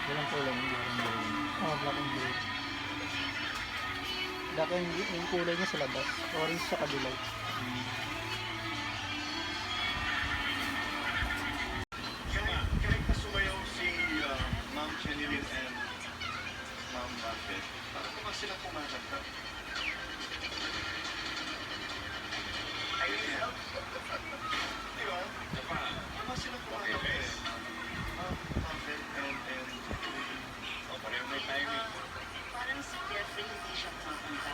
Walang kulay ng black and blue. Oh, black and blue. Black and blue, yung kulay niya sa labas. Orange sa kabila. Kahit na sumayaw si Ma'am Chenilyn and Ma'am Buffett, parang naman silang kumakanta. Di ba? Naman silang kumakanta eh. Ma'am Buffett and pareho may timing. Parang si Jeffrey hindi siya kumakanta.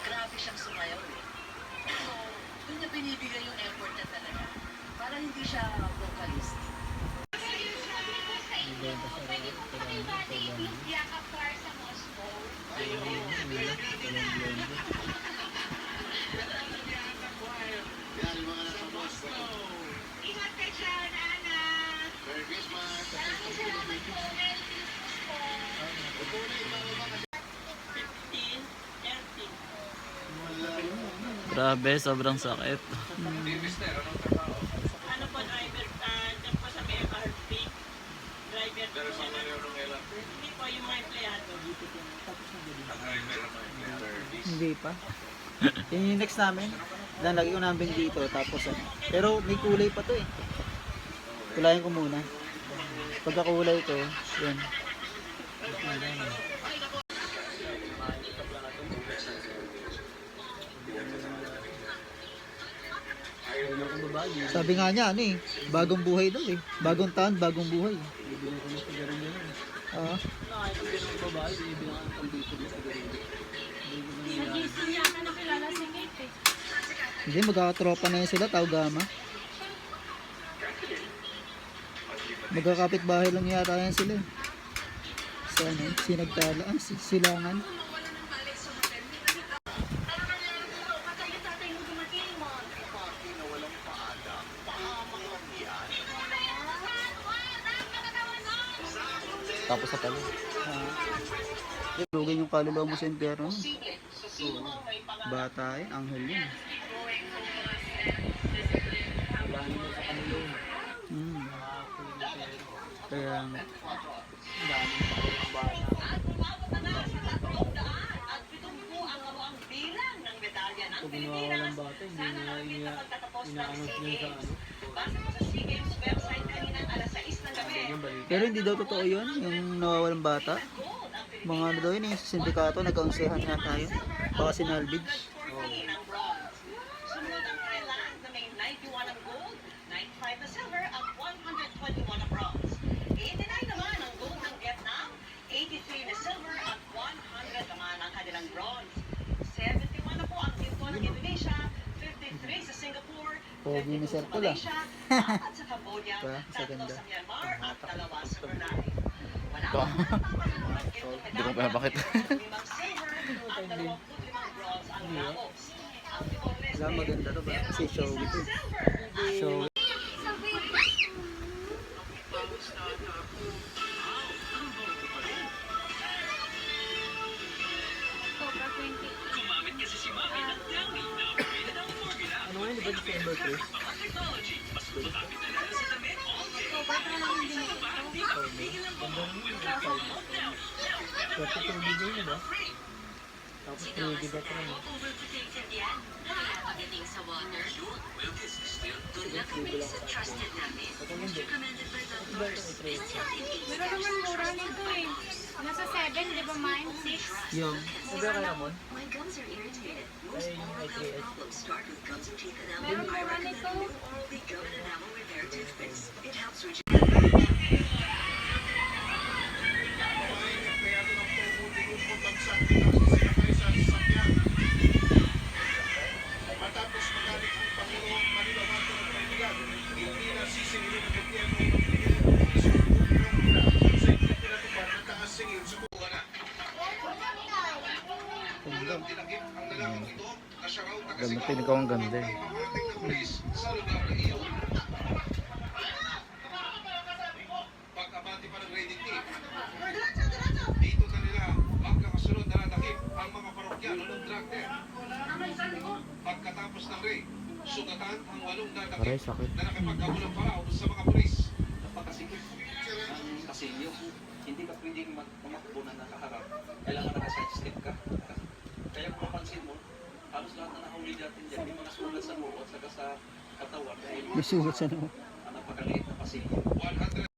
Grabe siyang sumayaw eh. So, doon niya binibigay yung effort na talaga. Parang hindi siya vocalist. Pwede po pakibati yung Lubyaka Bar sa Moscow. Yan, yung mga nasa Moscow. Ingat ka dyan, Ana. Merry Christmas! Maraming salamat po. Merry Christmas po. Grabe, sobrang sakit. Ano po driver, dyan po sa may MRT, driver po siya na, hindi po yung mga empleyado. Hindi pa. Yan yung next namin. Dan lagi ko namin dito tapos ano. Pero may kulay pa to eh. Kulayan ko muna. Pagkakulay ko, yan. Sabi nga niya ano eh, bagong buhay daw eh. Bagong taon, bagong buhay. Oo. Gusto niya ka nakilala si Kate eh. Hindi, magkakatropa na yun sila, Taugama. Magkakapit bahay lang yata yan sila. Sa ano, Sinagtala, Silangan. Tapos sa talo. Lugin yung kaluluwa mo sa impyerno. Bata yun, anghel yun. Kaya nga. Pag nawawalan bata, hindi na ina-announce niya sa ano. Basta mo sa SEA Games website kaninang alas 6 ng gabi. Pero hindi daw totoo yun, yung nawawalang bata. Mga ano daw yun, yung sa sindikato, nagkaunsehan nga tayo. Baka sinalbid. Sumunod ang Thailand na may 91 ang gold, 95 na silver at 121 na bronze. 89 naman ang gold ng Vietnam, 83 na silver at 100 naman ang kanilang bronze. 71 na po ang ginto ng Indonesia, 53 sa Singapore, Pogi ni 52 Sir sa Tula. Malaysia, 4 sa Cambodia, Diba? Sa 3 ganda. sa Myanmar at 2 sa Brunei. Wala pa ang gintong Hindi ko pinapakita. medalya, 5 silver at 25 bronze ang Laos. Ang 7 Wala, maganda to ba? Kasi show ito. Show. Cobra 20. Ano nga yun, di ba December 3? Cobra na lang din ito. 32 bigay na ba? Tapos 3 giga pa rin. Overprotected yan. Kaya pagdating sa water, good luck kami sa trusted namin. Recommended by doctors. Still in Pero naman mura nito eh. Nasa 7, di ba mine? 6? Yung, sabi ka Ramon? My gums are irritated. Ay, yung IKS. Problems start with gums and teeth enamel. Meron mura nito. Orally gum and enamel repair toothpaste. It helps reduce Matapos magaling ang Pangulo Manila Mato ng Panigan, hindi na sisingilin ng gobyerno ng Pilipinas sa pinatupad ng taas singil sa buwa na. Ulang tinagip ang lalaking ito na siya raw Ganda, pinagawa ang ganda eh. nakasigaw ng pulis sa lugar ng iyon. Pag-abati pa ng rating team, dito na nila magkakasunod na nadakip ang mga parokyano ng drug den. Pagkatapos ng raid, sugatan ang 8 nadakip Aray, sakit. na nakipagkabulang parao sa mga pulis. Napakasikip. Kasilyo. hindi ka pwedeng tumakbo na nakaharap. Kailangan naka-side step ka. Kaya kung mapansin mo, halos lahat na nahuli natin dyan, may mga sugat sa buhok at saka sa katawan dahil May sugat sa noo. napakaliit na pasilyo.